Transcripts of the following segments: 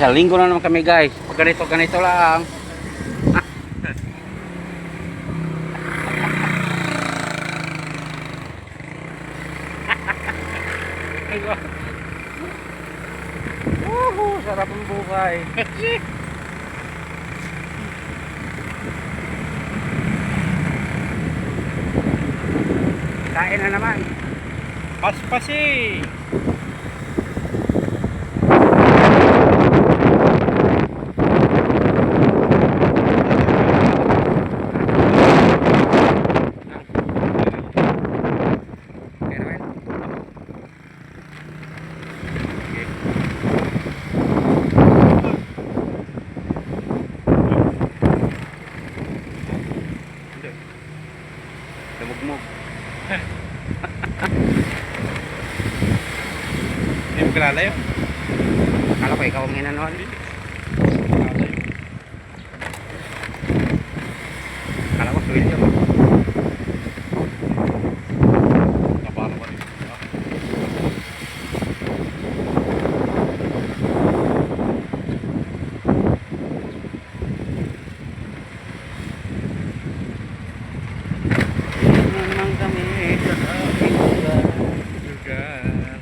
Sa linggo na naman kami guys. Pag ganito lang. Sarap ang buhay. Kain na naman. Paspasi. Lumugmog. Hindi mo kilala yun? Akala ko ikaw ang inanon. Akala ko suwil yun. Napano ka rin. Naman kami sa aming lugar.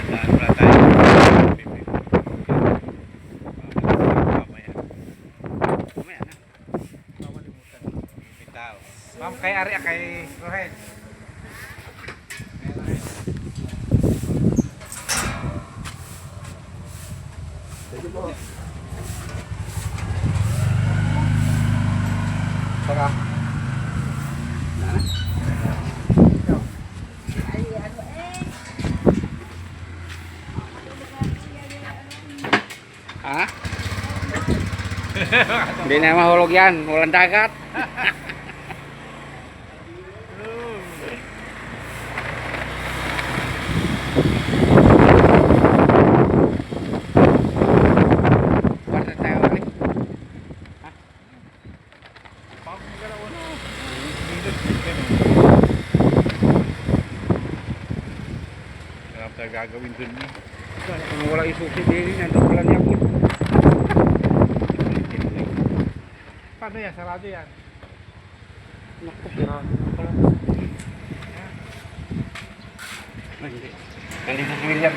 Wala tayo. Mamaya na. Bitaw. Ma'am, kay Ari, kay Rohed. Sige po. Saka. Na. Ha? Hindi na mahulog yan. Walang dagat. Kwarta tayo ulit. Sarap tayo gagawin dun niya. Kung wala isusi din, nandun pala niya po. Paano yan? Sarado yan. Naku, pira. Ay, hindi. Nandito si William.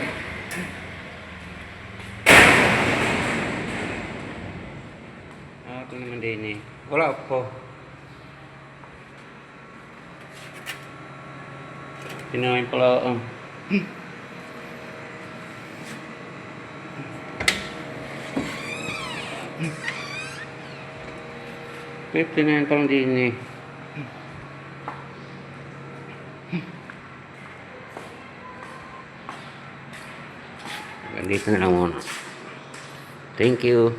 Ito naman din eh. Wala po. Pinahin pala. Pinahin pala din eh. Dito na lang muna. Thank you.